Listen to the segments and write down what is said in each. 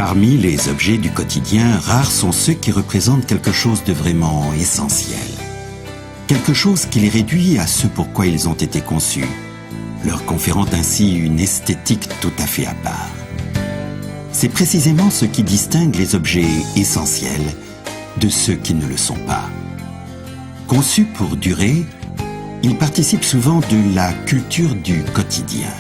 Parmi les objets du quotidien, rares sont ceux qui représentent quelque chose de vraiment essentiel. Quelque chose qui les réduit à ce pourquoi ils ont été conçus, leur conférant ainsi une esthétique tout à fait à part. C'est précisément ce qui distingue les objets essentiels de ceux qui ne le sont pas. Conçus pour durer, ils participent souvent de la culture du quotidien.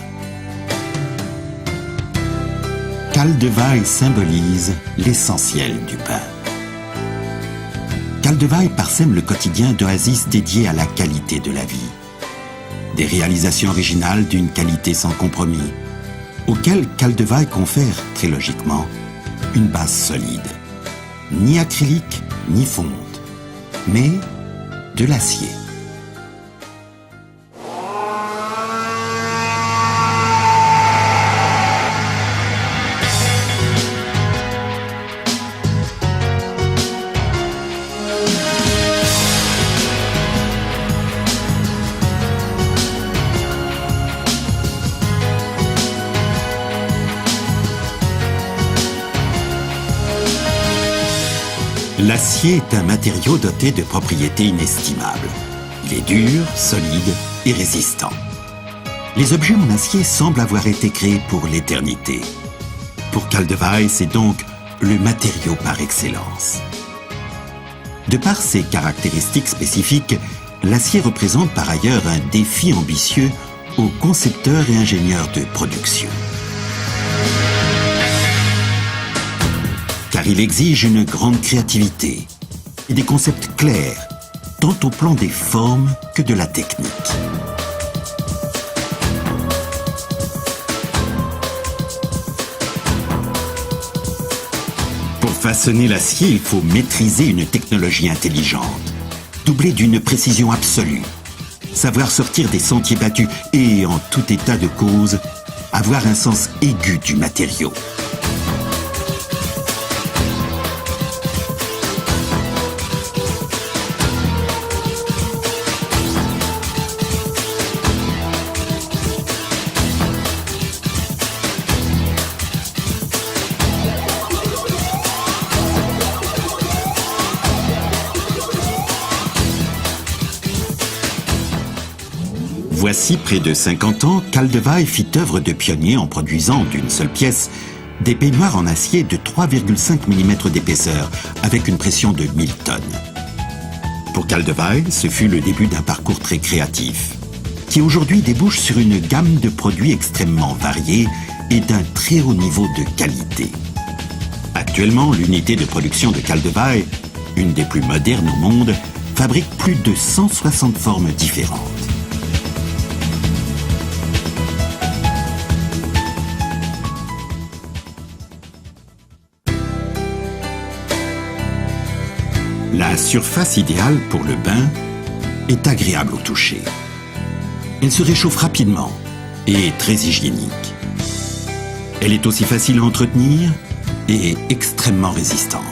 Kaldevai symbolise l'essentiel du pain. Kaldevai parsème le quotidien d'oasis dédiées à la qualité de la vie. Des réalisations originales d'une qualité sans compromis, auxquelles Kaldevai confère, très logiquement, une base solide. Ni acrylique, ni fonte, mais de l'acier. L'acier est un matériau doté de propriétés inestimables. Il est dur, solide et résistant. Les objets en acier semblent avoir été créés pour l'éternité. Pour Kaldevai, c'est donc le matériau par excellence. De par ses caractéristiques spécifiques, l'acier représente par ailleurs un défi ambitieux aux concepteurs et ingénieurs de production. Car il exige une grande créativité et des concepts clairs, tant au plan des formes que de la technique. Pour façonner l'acier, il faut maîtriser une technologie intelligente, doublée d'une précision absolue, savoir sortir des sentiers battus et, en tout état de cause, avoir un sens aigu du matériau. Voici près de 50 ans, Kaldevai fit œuvre de pionnier en produisant d'une seule pièce des peignoirs en acier de 3,5 mm d'épaisseur avec une pression de 1000 tonnes. Pour Kaldevai, ce fut le début d'un parcours très créatif, qui aujourd'hui débouche sur une gamme de produits extrêmement variés et d'un très haut niveau de qualité. Actuellement, l'unité de production de Kaldevai, une des plus modernes au monde, fabrique plus de 160 formes différentes. La surface idéale pour le bain est agréable au toucher. Elle se réchauffe rapidement et est très hygiénique. Elle est aussi facile à entretenir et extrêmement résistante.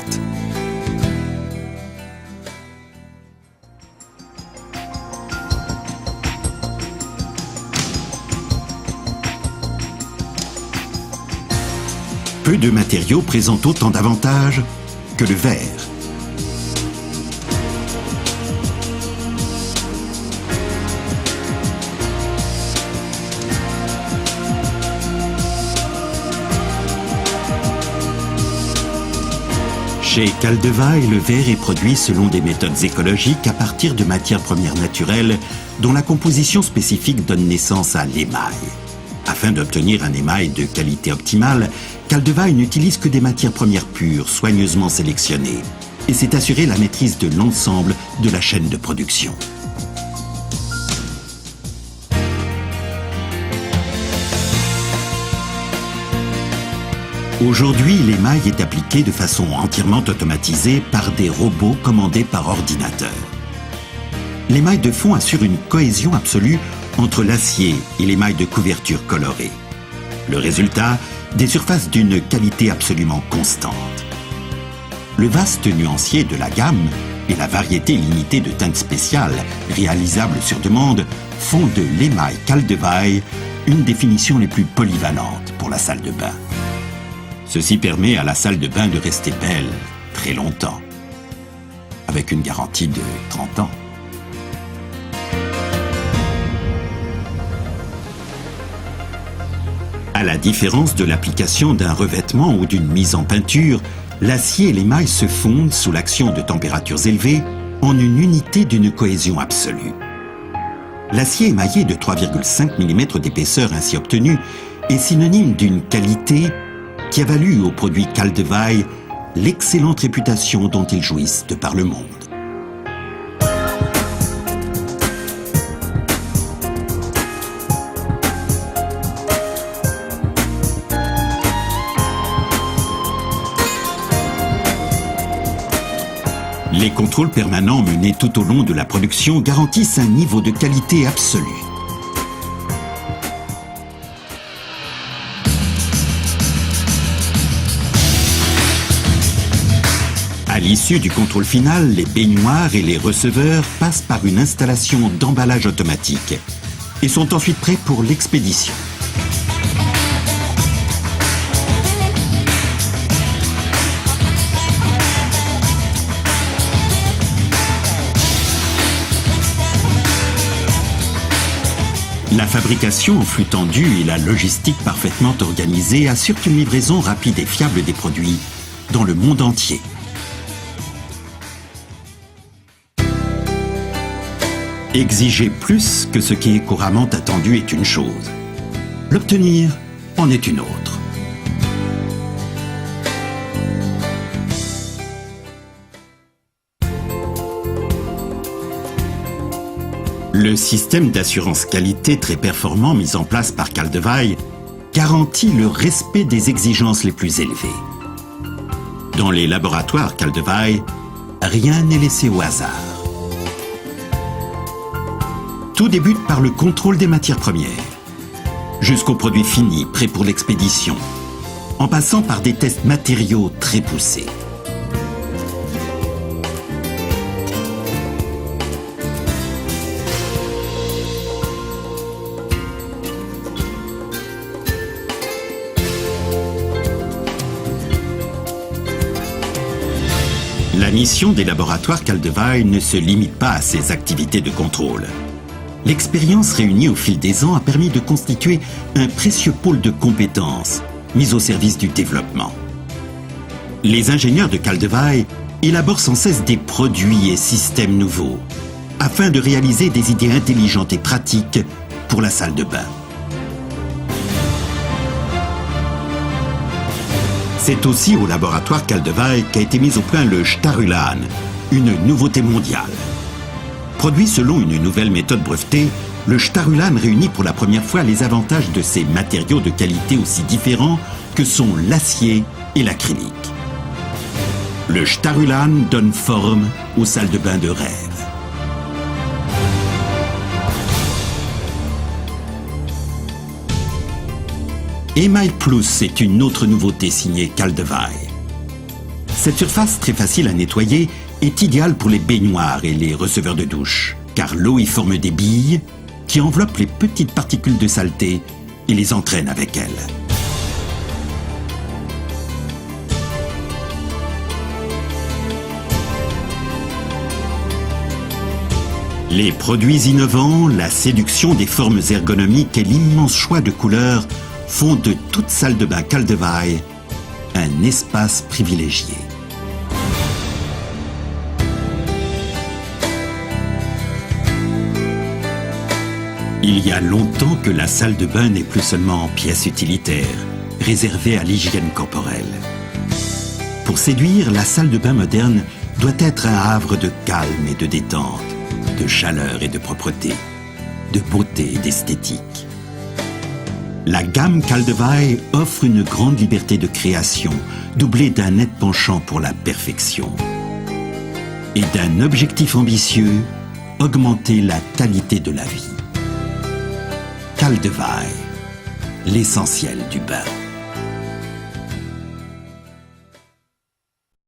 Peu de matériaux présentent autant d'avantages que le verre. Chez Kaldevai, le verre est produit selon des méthodes écologiques à partir de matières premières naturelles dont la composition spécifique donne naissance à l'émail. Afin d'obtenir un émail de qualité optimale, Kaldevai n'utilise que des matières premières pures, soigneusement sélectionnées, et s'est assuré la maîtrise de l'ensemble de la chaîne de production. Aujourd'hui, l'émail est appliqué de façon entièrement automatisée par des robots commandés par ordinateur. L'émail de fond assure une cohésion absolue entre l'acier et l'émail de couverture colorée. Le résultat, des surfaces d'une qualité absolument constante. Le vaste nuancier de la gamme et la variété limitée de teintes spéciales réalisables sur demande font de l'émail Kaldevai une des finitions les plus polyvalentes pour la salle de bain. Ceci permet à la salle de bain de rester belle très longtemps, avec une garantie de 30 ans. À la différence de l'application d'un revêtement ou d'une mise en peinture, l'acier et l'émail se fondent sous l'action de températures élevées en une unité d'une cohésion absolue. L'acier émaillé de 3,5 mm d'épaisseur ainsi obtenu est synonyme d'une qualité qui a valu aux produits Kaldevai l'excellente réputation dont ils jouissent de par le monde. Les contrôles permanents menés tout au long de la production garantissent un niveau de qualité absolu. À l'issue du contrôle final, les baignoires et les receveurs passent par une installation d'emballage automatique et sont ensuite prêts pour l'expédition. La fabrication en flux tendu et la logistique parfaitement organisée assurent une livraison rapide et fiable des produits dans le monde entier. Exiger plus que ce qui est couramment attendu est une chose. L'obtenir en est une autre. Le système d'assurance qualité très performant mis en place par Kaldevai garantit le respect des exigences les plus élevées. Dans les laboratoires Kaldevai, rien n'est laissé au hasard. Tout débute par le contrôle des matières premières, jusqu'aux produits finis prêts pour l'expédition, en passant par des tests matériaux très poussés. La mission des laboratoires Kaldevai ne se limite pas à ces activités de contrôle. L'expérience réunie au fil des ans a permis de constituer un précieux pôle de compétences mis au service du développement. Les ingénieurs de Kaldevai élaborent sans cesse des produits et systèmes nouveaux afin de réaliser des idées intelligentes et pratiques pour la salle de bain. C'est aussi au laboratoire Kaldevai qu'a été mis au point le Starulan, une nouveauté mondiale. Produit selon une nouvelle méthode brevetée, le Starulan réunit pour la première fois les avantages de ces matériaux de qualité aussi différents que sont l'acier et l'acrylique. Le Starulan donne forme aux salles de bain de rêve. Email Plus est une autre nouveauté signée Kaldevai. Cette surface très facile à nettoyer est idéale pour les baignoires et les receveurs de douche, car l'eau y forme des billes qui enveloppent les petites particules de saleté et les entraînent avec elles. Les produits innovants, la séduction des formes ergonomiques et l'immense choix de couleurs font de toute salle de bain Kaldevai un espace privilégié. Il y a longtemps que la salle de bain n'est plus seulement pièce utilitaire, réservée à l'hygiène corporelle. Pour séduire, la salle de bain moderne doit être un havre de calme et de détente, de chaleur et de propreté, de beauté et d'esthétique. La gamme Kaldevai offre une grande liberté de création, doublée d'un net penchant pour la perfection. Et d'un objectif ambitieux, augmenter la qualité de la vie. Kaldevai, l'essentiel du bain.